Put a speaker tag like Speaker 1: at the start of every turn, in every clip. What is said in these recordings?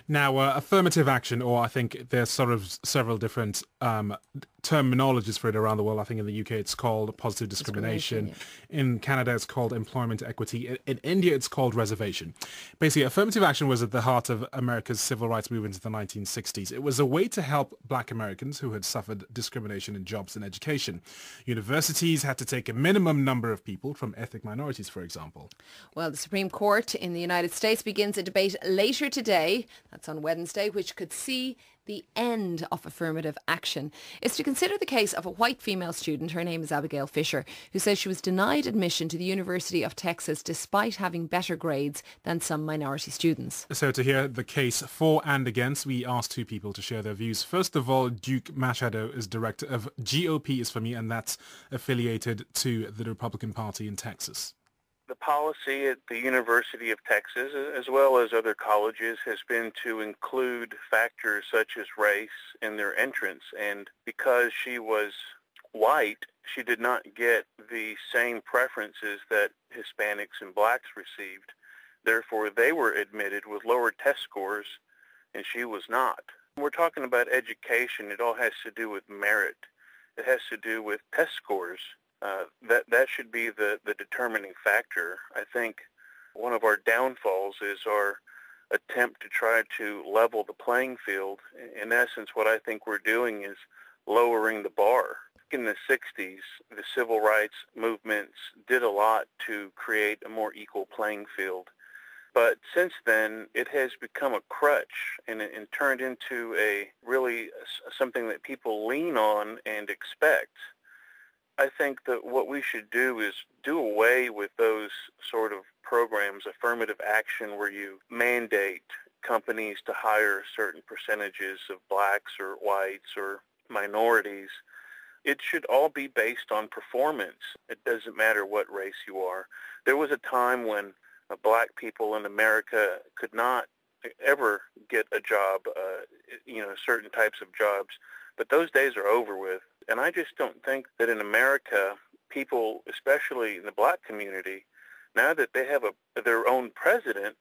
Speaker 1: Now, affirmative action, or I think there's sort of several different terminologies for it around the world. I think in the UK it's called positive discrimination.
Speaker 2: Yeah.
Speaker 1: In Canada it's called employment equity. In India it's called reservation. Basically, affirmative action was at the heart of America's civil rights movement in the 1960s. It was a way to help black Americans who had suffered discrimination in jobs and education. Universities had to take a minimum number of people from ethnic minorities, for example.
Speaker 2: Well, the Supreme Court in the United States begins a debate later today, that's on Wednesday, which could see the end of affirmative action. It's to consider the case of a white female student, her name is Abigail Fisher, who says she was denied admission to the University of Texas despite having better grades than some minority students.
Speaker 1: So to hear the case for and against, we asked two people to share their views. First of all, Duke Machado is director of GOPisForMe, and that's affiliated to the Republican Party in Texas.
Speaker 3: The policy at the University of Texas, as well as other colleges, has been to include factors such as race in their entrance. And because she was white, she did not get the same preferences that Hispanics and blacks received. Therefore, they were admitted with lower test scores, and she was not. We're talking about education. It all has to do with merit. It has to do with test scores. That should be the determining factor. I think one of our downfalls is our attempt to try to level the playing field. In essence, what I think we're doing is lowering the bar. In the 60s, the civil rights movements did a lot to create a more equal playing field. But since then, it has become a crutch and turned into something that people lean on and expect. I think that what we should do is do away with those sort of programs, affirmative action, where you mandate companies to hire certain percentages of blacks or whites or minorities. It should all be based on performance. It doesn't matter what race you are. There was a time when black people in America could not ever get a job, certain types of jobs, but those days are over with. And I just don't think that in America, people, especially in the black community, now that they have their own president,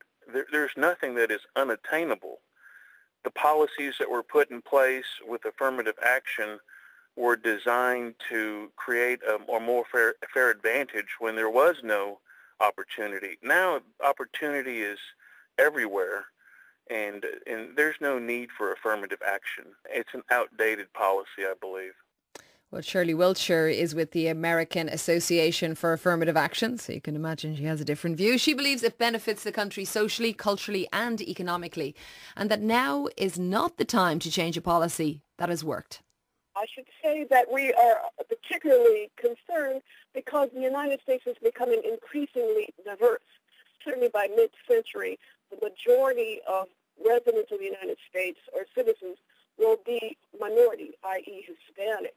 Speaker 3: there's nothing that is unattainable. The policies that were put in place with affirmative action were designed to create a more fair advantage when there was no opportunity. Now opportunity is everywhere, and there's no need for affirmative action. It's an outdated policy, I believe.
Speaker 2: Well, Shirley Wiltshire is with the American Association for Affirmative Action, so you can imagine she has a different view. She believes it benefits the country socially, culturally and economically, and that now is not the time to change a policy that has worked.
Speaker 4: I should say that we are particularly concerned because the United States is becoming increasingly diverse. Certainly by mid-century, the majority of residents of the United States or citizens will be minority, i.e. Hispanic,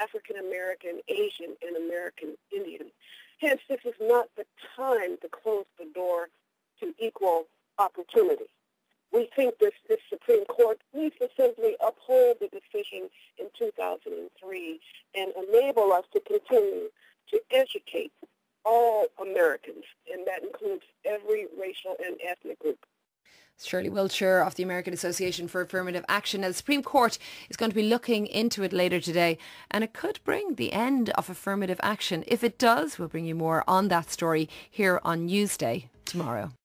Speaker 4: African American, Asian, and American Indian. Hence, this is not the time to close the door to equal opportunity. We think this Supreme Court needs to simply uphold the decision in 2003 and enable us to continue to educate all Americans, and that includes every racial and ethnic group.
Speaker 2: Shirley Wiltshire of the American Association for Affirmative Action. Now, the Supreme Court is going to be looking into it later today, and it could bring the end of affirmative action. If it does, we'll bring you more on that story here on Newsday tomorrow.